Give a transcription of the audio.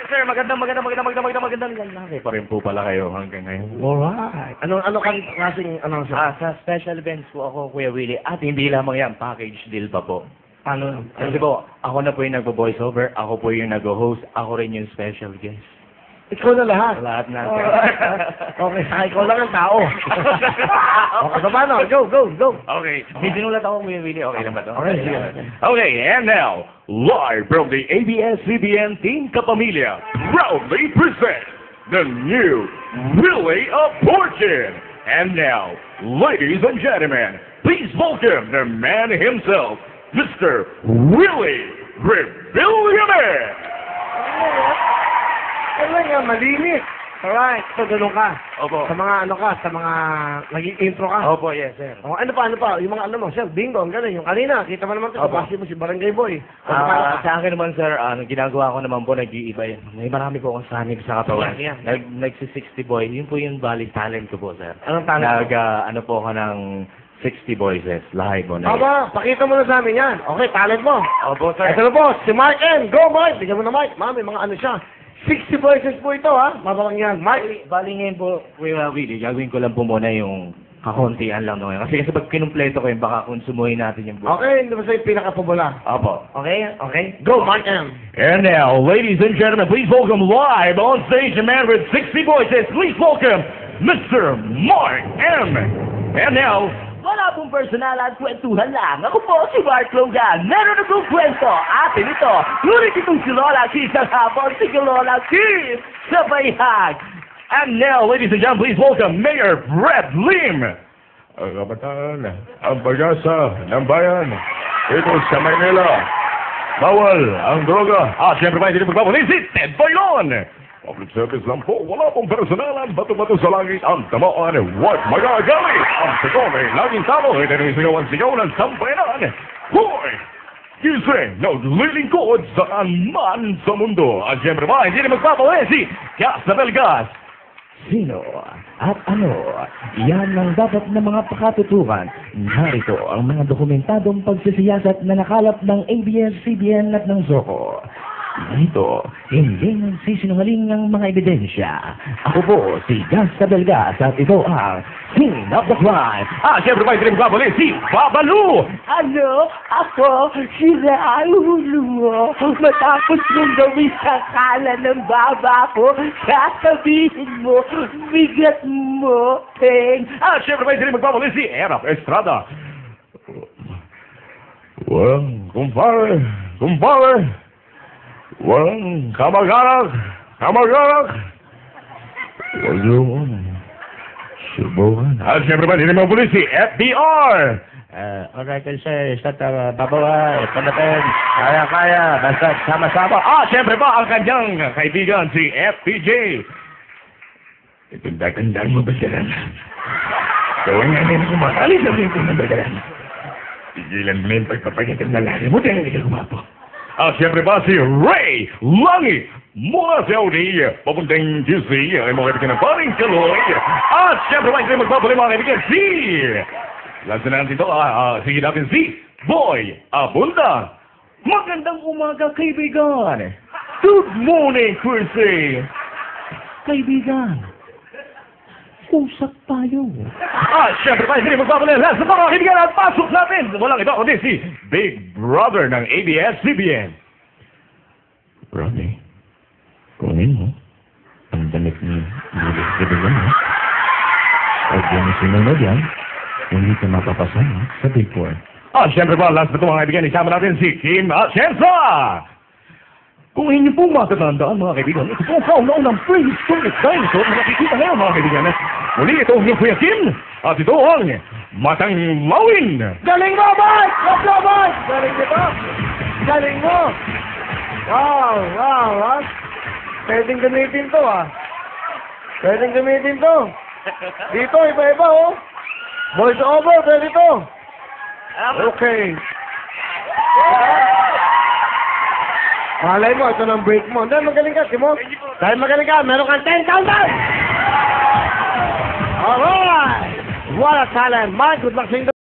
Sir, magandang lalaki pa rin po pala kayo hanggang ngayon. Alright. Ano klaseng announcer? Sa special events po ako, Kuya Willie. At hindi lamang yan, package deal pa po. Ano? Kasi po, ako na po yung nagbo-voiceover, ako po yung nag-host, ako rin yung special guest. Ikaw na lahat. Lahat na. Okay, sa ikaw lang ang tao. Okay, so paano? Go. Okay, may sinulat ako, Kuya Willie. Okay lang ba to? Okay, sige. Okay, and now, live from the ABS-CBN Team Kapamilya, proudly present the new Willie of Fortune. And now, ladies and gentlemen, please welcome the man himself, Mr. Willie Rebillionaire. Ano nga, malinis. Alright, so ganun ka. Opo. Sa mga naging intro ka. Opo, yes, sir. Oh, ano pa? Yung mga mo, sir, bingo, ang ganun. Yung kanina, kita mo naman ito, Opo. kapasi mo si Barangay Boy. Sa akin naman, sir, ginagawa ko naman po, nag-iiba yan. May marami po akong sanib sa katawan. Yeah. Nagsi-60 boy. Yun po yung bali talent ko po, sir. Anong talent mo? Ano po ako ng 60 voices, live on air. Aba, pakita mo na sa amin yan. Okay, talent mo. Opo, sir. Ito na po, si Mark M. Go, Mark! Bigyan mo na, Mark. Mami, mga ano siya. 60 voices po ito, ha? Mabalang yan. Mark, Bali ngayon po, Kuya Willie, gagawin ko lang po muna yung kakuntian lang naman. Kasi pag kinumpleto ko yun, baka konsumuhin natin yung buhay. okay, hindi ba sa'yo pinaka-popular? Opo. Okay? Go, Mark M. And now, ladies and gentlemen, please welcome live on stage a man with 60 voices. Please welcome Mr. Mark M. And now, Wala pong personal at kwentuhan lang. Ako po si Mark Logan. Meron akong kwento. Atin ito. Ngunit itong si Lola Keys ang hapon. Si Lola Keys sa bayhag. and now, ladies and gentlemen, please welcome Mayor Brett Lim. Ang kabataan, ang pag-asa ng bayan, ito sa Maynila. Bawal ang droga. Siyempre pa, hindi magpapalisi si Ted Bailon. Public service lang po, wala pong personalan, bato-bato sa langit ang tamaan, huwag magagali. Ang sagon ay laging talo, ito yung sigaw ng sambayanan. Hoy! Gising, naglilingkod saan man sa mundo. At siyempre pa, hindi na magpapawin si Casabel Gas. Sino at ano? Yan ang dapat na mga pakatutukan. Narito ang mga dokumentadong pagsisiyasat na nakalap ng ABS-CBN at ng Zoco. Dito, hindi nagsisinungaling ang mga ebidensya. Ako po si Gas Tabelgas at ito ang Scene of the Crime. Siyempre pa, hindi na magpapawin si Babalu. Ano? Ako, sila ang hulo mo. Matapos mong gawin sa kala ng baba ko, sasabihin mo, bigat mo, Peng. Siyempre pa, hindi na magpapawin si Erap Estrada. Walang kumpare. Walang kamag-anak. Huwag yung subukan. Siyempre pa, hindi na magpapawin si FDR. Alright, sir, sa babawa, panatin, kaya, basta sama-sama. Siyempre pa, ang kanyang kaibigan, si FPJ. Itunda-tandaan mo ba sila? Gawin nga nila kumakali sa mga pinabagalan. Tigilan mo na yung pagpapagitag na lari mo dahil hindi ka gumapo. Siyempre pa, si Ray Langi mula sa Audi, papuntang QC, ay mga kaibigan ng paring Kaloy. Siyempre pa, hindi magpapali mga kaibigan, si... Lansan natin ito, sige natin si Boy Abunda. Magandang umaga, kaibigan. Good morning, Chrissy. Kaibigan, usap tayo. Siyempre pa, hindi magpapalala. Lahat sa mga kaibigan at pasok natin. Walang iba kundi si Big Brother ng ABS-CBN. Ronnie, kunin mo ang damit ni Julius Gabilan, ha? Huwag yan sinunod yan. Hindi ka mapapasama sa Big Four. Siyempre pa, last na ito mga kaibigan, isama natin si Kim Atienza. Kung inyo pong matatandaan mga kaibigan, ito po ang kauna-unang prehistoric dinosaur na nakikita ngayon mga kaibigan. Muli ito ang Kuya Kim at ito ang Matang Lawin. Galing mo, Mark! Galing mo! Galing mo! Wow, ha? Pwedeng gamitin to, Dito, iba-iba, oh. Voice over, pwede to. Okay. Malay mo, ito ng break mo. Dahil magaling ka, Timo. Dahil magaling ka, meron kang 10,000! Alright! What a talent. Mark, good luck sa inyo.